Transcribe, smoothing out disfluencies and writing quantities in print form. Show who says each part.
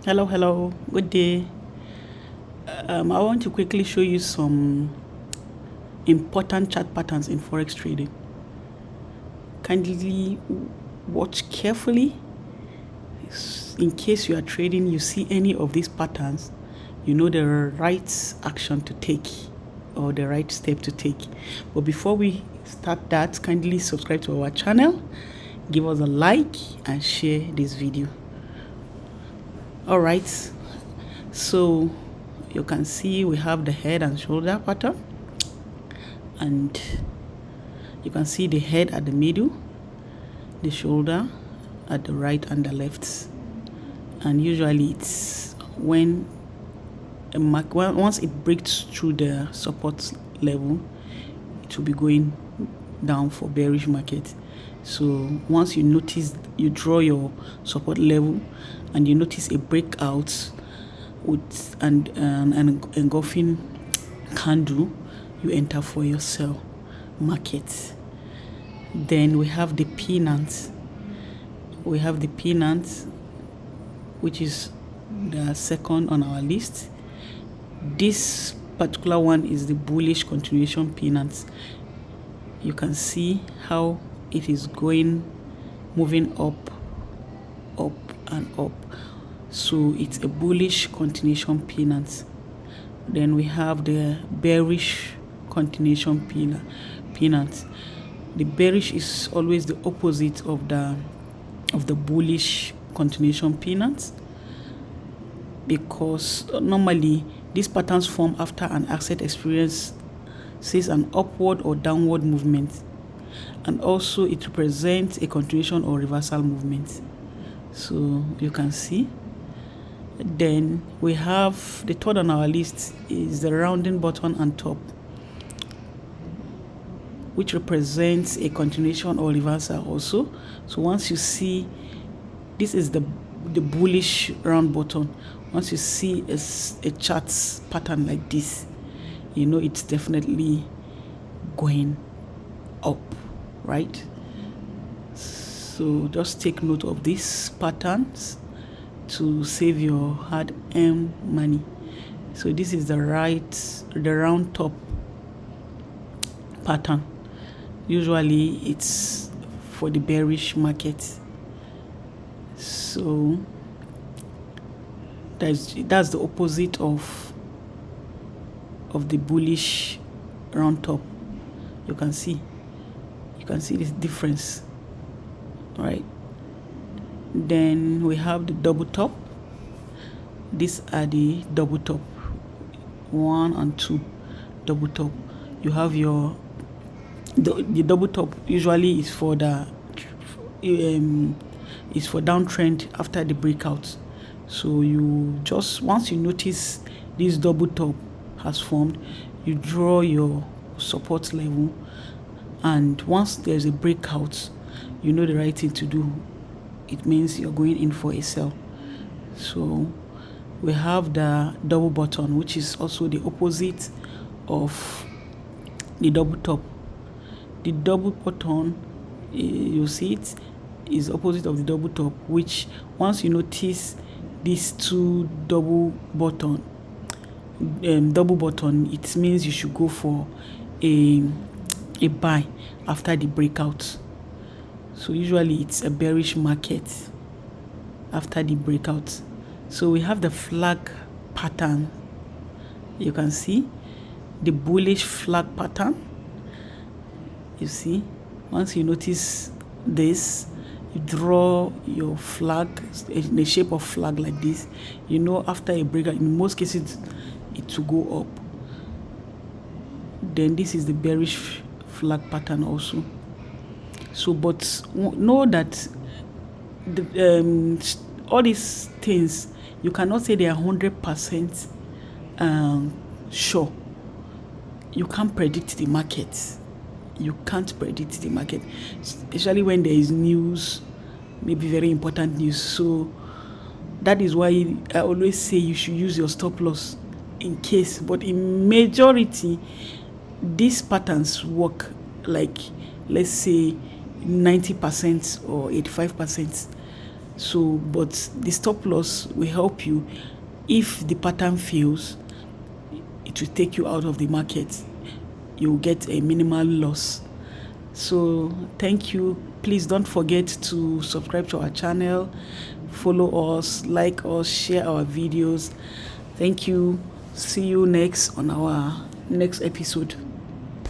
Speaker 1: Hello, good day. I want to quickly show you some important chart patterns in Forex trading. Kindly watch carefully. In case you are trading, you see any of these patterns, you know the right action to take or the right step to take. But before we start that, kindly subscribe to our channel, give us a like and share this video. All right, so you can see we have the head and shoulder pattern, and you can see the head at the middle, the shoulder at the right and the left. And usually it's when once it breaks through the support level, it will be going down for bearish market. So once you notice, you draw your support level and you notice a breakout with an engulfing candle, you enter for your sell market. Then we have the pennant. We have the pennant, which is the second on our list. This particular one is the bullish continuation pennant. You can see how it is moving up and up. So it's a bullish continuation pennant. Then we have the bearish continuation pennant. The bearish is always the opposite of the bullish continuation pennant, because normally these patterns form after an asset experiences an upward or downward movement, and also it represents a continuation or reversal movement. So you can see. Then we have the third on our list is the rounding bottom and top, which represents a continuation or reversal also. So once you see, this is the bullish round bottom. Once you see a chart pattern like this, you know it's definitely going up, right? So just take note of these patterns to save your hard-earned money. So this is the round top pattern. Usually it's for the bearish market. So that's the opposite of the bullish round top. You can see this difference, right? Then we have the double top. These are the double top, 1 and 2 double top. You have the double top usually is for downtrend after the breakout. So you just, once you notice this double top has formed, you draw your support level, and once there's a breakout, you know the right thing to do. It means you're going in for a sell. So we have the double bottom, which is also the opposite of the double top. The double bottom, you see it, is opposite of the double top, which once you notice these two double bottom, it means you should go for a buy after the breakout. So usually it's a bearish market after the breakout. So we have the flag pattern. You can see the bullish flag pattern. You see, once you notice this, you draw your flag in the shape of flag like this. You know, after a breakout, in most cases it will go up. Then this is the bearish flag pattern also. So, but know that all these things, you cannot say they are 100% sure. You can't predict the market. You can't predict the market, especially when there is news, maybe very important news. So that is why I always say you should use your stop loss in case. But in majority, these patterns work, like let's say 90% or 85%. So, but the stop loss will help you. If the pattern fails, it will take you out of the market. You'll get a minimal loss. So thank you. Please don't forget to subscribe to our channel, follow us, like us, share our videos. Thank you. See you next on our next episode.